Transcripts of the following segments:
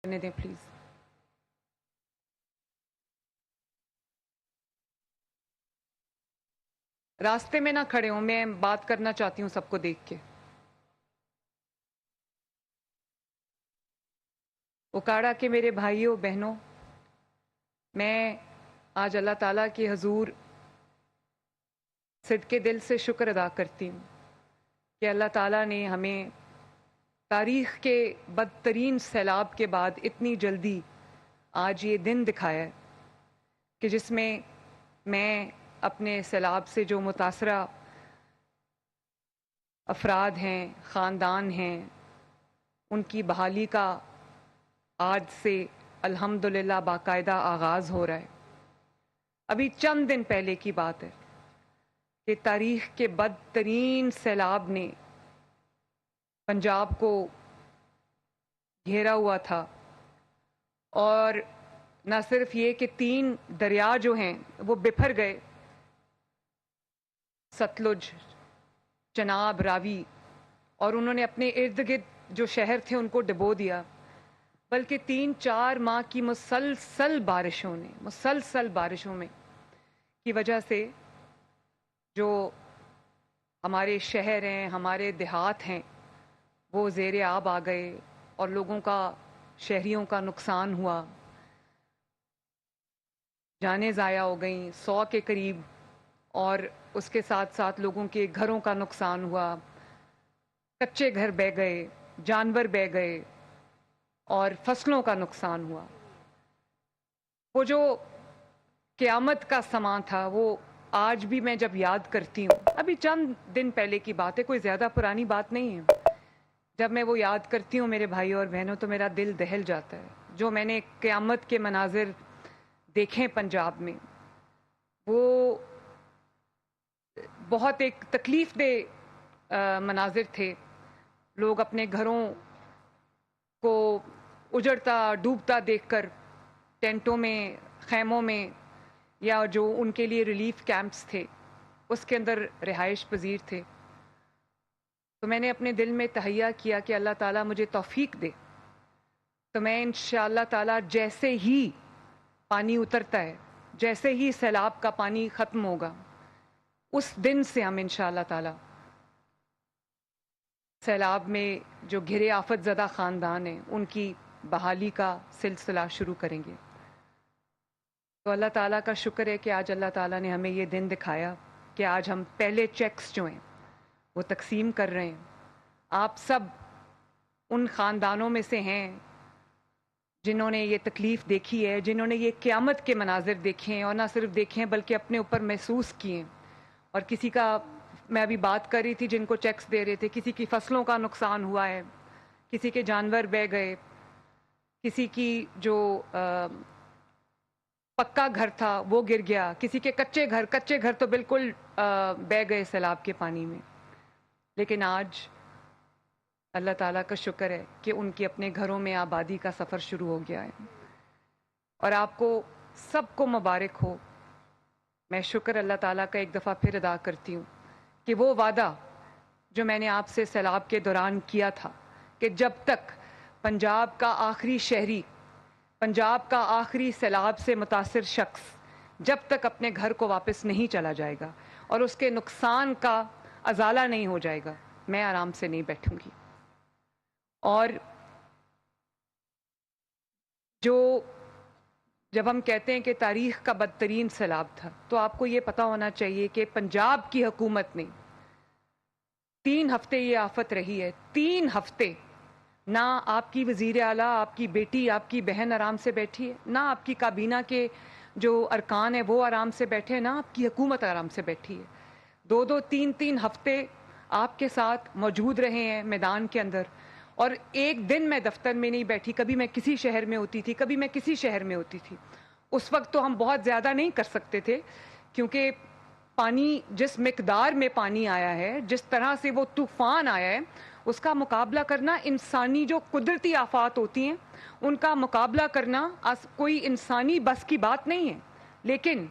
کرنے دیں پلیز. راستے میں نہ کھڑے ہوں, میں بات کرنا چاہتی ہوں سب کو دیکھ کے. اکاڑا کے میرے بھائیوں بہنوں, میں آج اللہ تعالیٰ کی حضور صدقے دل سے شکر ادا کرتی ہوں کہ اللہ تعالیٰ نے ہمیں تاریخ کے بدترین سیلاب کے بعد اتنی جلدی آج یہ دن دکھایا ہے کہ جس میں اپنے سیلاب سے جو متاثرہ افراد ہیں, خاندان ہیں, ان کی بحالی کا آج سے الحمدللہ باقاعدہ آغاز ہو رہا ہے. ابھی چند دن پہلے کی بات ہے کہ تاریخ کے بدترین سیلاب نے پنجاب کو گھیرا ہوا تھا, اور نہ صرف یہ کہ 3 دریا جو ہیں وہ بپھر گئے, ستلج, چناب, راوی, اور انہوں نے اپنے ارد گرد جو شہر تھے ان کو ڈبو دیا, بلکہ 3-4 ماہ کی مسلسل بارشوں میں کی وجہ سے جو ہمارے شہر ہیں, ہمارے دیہات ہیں, وہ زیر آب آ گئے اور لوگوں کا, شہریوں کا نقصان ہوا, جانیں ضائع ہو گئیں 100 کے قریب, اور اس کے ساتھ ساتھ لوگوں کے گھروں کا نقصان ہوا, کچے گھر بہہ گئے, جانور بہہ گئے, اور فصلوں کا نقصان ہوا. وہ جو قیامت کا سماں تھا وہ آج بھی میں جب یاد کرتی ہوں, ابھی چند دن پہلے کی بات ہے, کوئی زیادہ پرانی بات نہیں ہے, جب میں وہ یاد کرتی ہوں میرے بھائی اور بہنوں تو میرا دل دہل جاتا ہے. جو میں نے قیامت کے مناظر دیکھیں پنجاب میں, وہ بہت ایک تکلیف دہ مناظر تھے. لوگ اپنے گھروں کو اجڑتا ڈوبتا دیکھ کر ٹینٹوں میں, خیموں میں, یا جو ان کے لیے ریلیف کیمپس تھے اس کے اندر رہائش پذیر تھے. تو میں نے اپنے دل میں تہیہ کیا کہ اللہ تعالیٰ مجھے توفیق دے تو میں انشاءاللہ تعالیٰ جیسے ہی پانی اترتا ہے, جیسے ہی سیلاب کا پانی ختم ہوگا, اس دن سے ہم انشاءاللہ تعالیٰ سیلاب میں جو گھرے آفت زدہ خاندان ہیں ان کی بحالی کا سلسلہ شروع کریں گے. تو اللہ تعالیٰ کا شکر ہے کہ آج اللہ تعالیٰ نے ہمیں یہ دن دکھایا کہ آج ہم پہلے چیکس جو ہیں وہ تقسیم کر رہے ہیں. آپ سب ان خاندانوں میں سے ہیں جنہوں نے یہ تکلیف دیکھی ہے, جنہوں نے یہ قیامت کے مناظر دیکھے ہیں, اور نہ صرف دیکھے ہیں بلکہ اپنے اوپر محسوس کیے ہیں. اور کسی کا, میں ابھی بات کر رہی تھی جن کو چیکس دے رہے تھے, کسی کی فصلوں کا نقصان ہوا ہے, کسی کے جانور بہہ گئے, کسی کی جو پکا گھر تھا وہ گر گیا, کسی کے کچے گھر تو بالکل بہہ گئے سیلاب کے پانی میں. لیکن آج اللہ تعالیٰ کا شکر ہے کہ ان کی اپنے گھروں میں آبادی کا سفر شروع ہو گیا ہے, اور آپ کو سب کو مبارک ہو. میں شکر اللہ تعالیٰ کا ایک دفعہ پھر ادا کرتی ہوں کہ وہ وعدہ جو میں نے آپ سے سیلاب کے دوران کیا تھا کہ جب تک پنجاب کا آخری شہری, پنجاب کا آخری سیلاب سے متاثر شخص جب تک اپنے گھر کو واپس نہیں چلا جائے گا اور اس کے نقصان کا ازالہ نہیں ہو جائے گا, میں آرام سے نہیں بیٹھوں گی. اور جب ہم کہتے ہیں کہ تاریخ کا بدترین سیلاب تھا, تو آپ کو یہ پتا ہونا چاہیے کہ پنجاب کی حکومت نے 3 ہفتے یہ آفت رہی ہے, 3 ہفتے نہ آپ کی وزیر اعلیٰ, آپ کی بیٹی, آپ کی بہن آرام سے بیٹھی ہے, نہ آپ کی کابینہ کے جو ارکان ہیں وہ آرام سے بیٹھے, نہ آپ کی حکومت آرام سے بیٹھی ہے. 2-2, 3-3 ہفتے آپ کے ساتھ موجود رہے ہیں میدان کے اندر, اور ایک دن میں دفتر میں نہیں بیٹھی, کبھی میں کسی شہر میں ہوتی تھی, کبھی میں کسی شہر میں ہوتی تھی. اس وقت تو ہم بہت زیادہ نہیں کر سکتے تھے کیونکہ پانی, جس مقدار میں پانی آیا ہے, جس طرح سے وہ طوفان آیا ہے, اس کا مقابلہ کرنا, انسانی جو قدرتی آفات ہوتی ہیں ان کا مقابلہ کرنا کوئی انسانی بس کی بات نہیں ہے. لیکن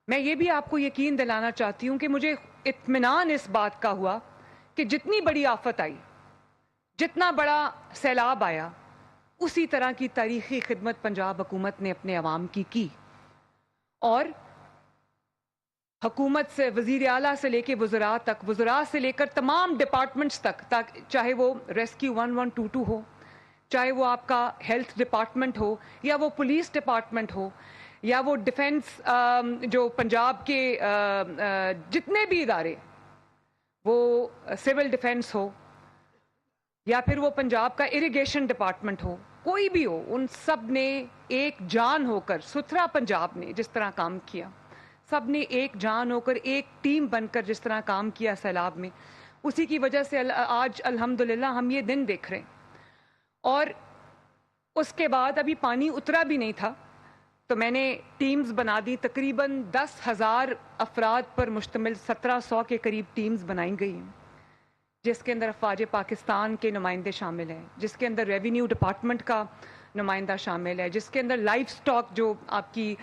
میں یہ بھی آپ کو یقین دلانا چاہتی ہوں کہ مجھے اطمینان اس بات کا ہوا کہ جتنی بڑی آفت آئی, جتنا بڑا سیلاب آیا, اسی طرح کی تاریخی خدمت پنجاب حکومت نے اپنے عوام کی اور حکومت سے وزیر اعلیٰ سے لے کے وزراء تک، وزراء سے لے کر تمام ڈپارٹمنٹس تک، چاہے وہ ریسکیو 1122 ہو، چاہے وہ آپ کا ہیلتھ ڈپارٹمنٹ ہو، یا وہ پولیس ڈپارٹمنٹ ہو، یا وہ ڈیفنس جو پنجاب کے جتنے بھی ادارے، وہ سول ڈیفنس ہو، یا پھر وہ پنجاب کا اریگیشن ڈپارٹمنٹ ہو، کوئی بھی ہو، ان سب نے ایک جان ہو کر، ستھرا پنجاب نے جس طرح کام کیا، سب نے ایک جان ہو کر، ایک ٹیم بن کر جس طرح کام کیا سیلاب میں، اسی کی وجہ سے آج الحمدللہ ہم یہ دن دیکھ رہے ہیں۔ اور اس کے بعد ابھی پانی اترا بھی نہیں تھا تو میں نے ٹیمز بنا دی، تقریباً 10,000 افراد پر مشتمل 1700 کے قریب ٹیمز بنائی گئی ہیں، جس کے اندر افواج پاکستان کے نمائندے شامل ہیں، جس کے اندر ریونیو ڈپارٹمنٹ کا نمائندہ شامل ہے، جس کے اندر لائف سٹاک جو آپ کی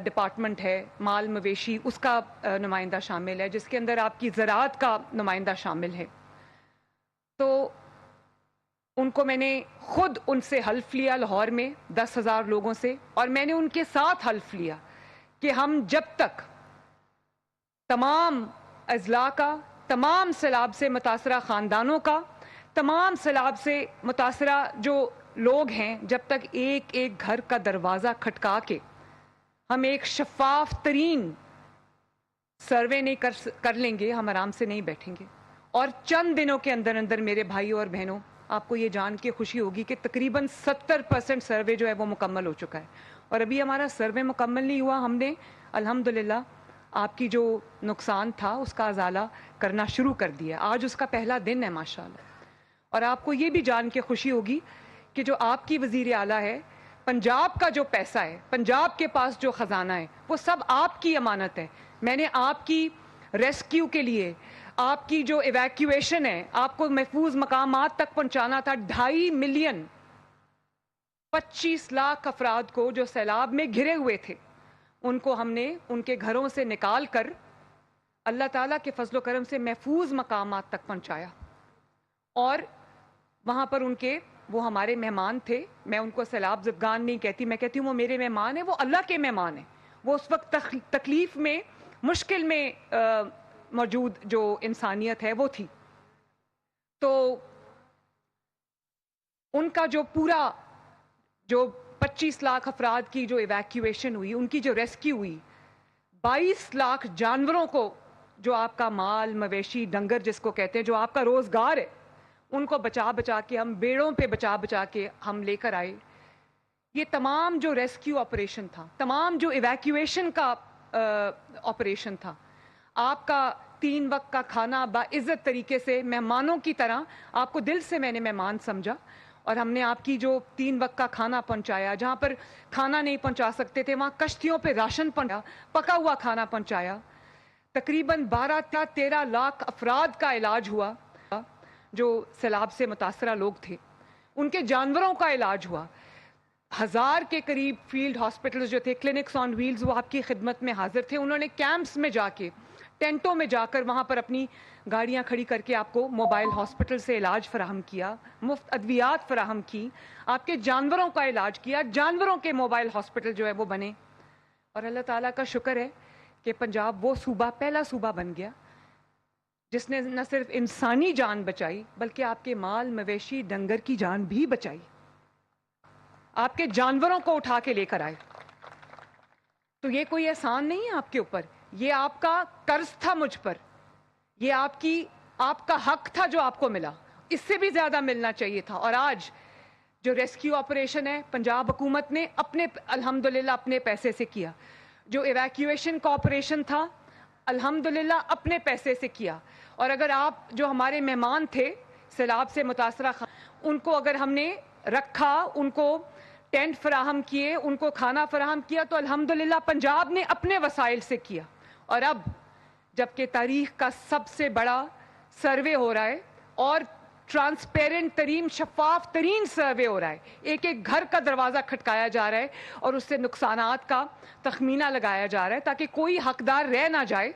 ڈپارٹمنٹ ہے، مال مویشی، اس کا نمائندہ شامل ہے، جس کے اندر آپ کی زراعت کا نمائندہ شامل ہے۔ تو ان کو میں نے خود ان سے حلف لیا لاہور میں 10,000 لوگوں سے، اور میں نے ان کے ساتھ حلف لیا کہ ہم جب تک تمام اضلاع کا، تمام سیلاب سے متاثرہ خاندانوں کا، تمام سیلاب سے متاثرہ جو لوگ ہیں، جب تک ایک ایک گھر کا دروازہ کھٹکا کے ہم ایک شفاف ترین سروے نہیں کر لیں گے، ہم آرام سے نہیں بیٹھیں گے۔ اور چند دنوں کے اندر اندر میرے بھائیوں اور بہنوں، آپ کو یہ جان کے خوشی ہوگی کہ تقریباً 70% سروے جو ہے وہ مکمل ہو چکا ہے، اور ابھی ہمارا سروے مکمل نہیں ہوا، ہم نے الحمدللہ آپ کی جو نقصان تھا اس کا ازالہ کرنا شروع کر دیا، آج اس کا پہلا دن ہے ماشاءاللہ۔ اور آپ کو یہ بھی جان کے خوشی ہوگی کہ جو آپ کی وزیر اعلیٰ ہے، پنجاب کا جو پیسہ ہے، پنجاب کے پاس جو خزانہ ہے، وہ سب آپ کی امانت ہے۔ میں نے آپ کی ریسکیو کے لیے، آپ کی جو ایویکیویشن ہے، آپ کو محفوظ مقامات تک پہنچانا تھا، 2.5 ملین 25 لاکھ افراد کو جو سیلاب میں گھرے ہوئے تھے، ان کو ہم نے ان کے گھروں سے نکال کر اللہ تعالیٰ کے فضل و کرم سے محفوظ مقامات تک پہنچایا، اور وہاں پر ان کے، وہ ہمارے مہمان تھے، میں ان کو سیلاب زدگان نہیں کہتی، میں کہتی ہوں وہ میرے مہمان ہیں، وہ اللہ کے مہمان ہیں، وہ اس وقت تکلیف میں، مشکل میں موجود جو انسانیت ہے وہ تھی۔ تو ان کا جو پورا، جو 25 لاکھ افراد کی جو ایویکیویشن ہوئی، ان کی جو ریسکیو ہوئی، 22 لاکھ جانوروں کو، جو آپ کا مال مویشی ڈنگر جس کو کہتے ہیں، جو آپ کا روزگار ہے، ان کو بچا بچا کے، ہم بیڑوں پہ بچا بچا کے ہم لے کر آئے۔ یہ تمام جو ریسکیو آپریشن تھا، تمام جو ایویکیویشن کا آپریشن تھا، آپ کا 3 وقت کا کھانا باعزت طریقے سے مہمانوں کی طرح، آپ کو دل سے میں نے مہمان سمجھا، اور ہم نے آپ کی جو 3 وقت کا کھانا پہنچایا، جہاں پر کھانا نہیں پہنچا سکتے تھے وہاں کشتیوں پہ راشن پہنچایا، پکا ہوا کھانا پہنچایا، تقریباً 12-13 لاکھ افراد کا علاج ہوا جو سیلاب سے متاثرہ لوگ تھے، ان کے جانوروں کا علاج ہوا، 1000 کے قریب فیلڈ ہاسپٹلز جو تھے، کلینکس آن ویلز، وہ آپ کی خدمت میں حاضر تھے، انہوں نے کیمپس میں جا کے، ٹینٹوں میں جا کر، وہاں پر اپنی گاڑیاں کھڑی کر کے آپ کو موبائل ہاسپٹل سے علاج فراہم کیا، مفت ادویات فراہم کی، آپ کے جانوروں کا علاج کیا، جانوروں کے موبائل ہاسپٹل جو ہے وہ بنے۔ اور اللہ تعالیٰ کا شکر ہے کہ پنجاب وہ صوبہ، پہلا صوبہ بن گیا جس نے نہ صرف انسانی جان بچائی بلکہ آپ کے مال مویشی ڈنگر کی جان بھی بچائی، آپ کے جانوروں کو اٹھا کے لے کر آئے۔ تو یہ کوئی احسان نہیں ہے آپ کے اوپر، یہ آپ کا قرض تھا مجھ پر، یہ آپ کا حق تھا جو آپ کو ملا، اس سے بھی زیادہ ملنا چاہیے تھا۔ اور آج جو ریسکیو آپریشن ہے، پنجاب حکومت نے اپنے الحمدللہ اپنے پیسے سے کیا، جو ایویکیویشن کا آپریشن تھا الحمدللہ اپنے پیسے سے کیا۔ اور اگر آپ جو ہمارے مہمان تھے سیلاب سے متاثرہ، ان کو اگر ہم نے رکھا، ان کو ٹینٹ فراہم کیے، ان کو کھانا فراہم کیا، تو الحمدللہ پنجاب نے اپنے وسائل سے کیا۔ اور اب جبکہ تاریخ کا سب سے بڑا سروے ہو رہا ہے، اور ٹرانسپیرنٹ ترین، شفاف ترین سروے ہو رہا ہے، ایک ایک گھر کا دروازہ کھٹکایا جا رہا ہے، اور اس سے نقصانات کا تخمینہ لگایا جا رہا ہے تاکہ کوئی حقدار رہ نہ جائے،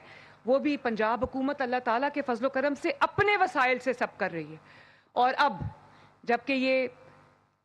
وہ بھی پنجاب حکومت اللہ تعالیٰ کے فضل و کرم سے اپنے وسائل سے سب کر رہی ہے۔ اور اب جبکہ یہ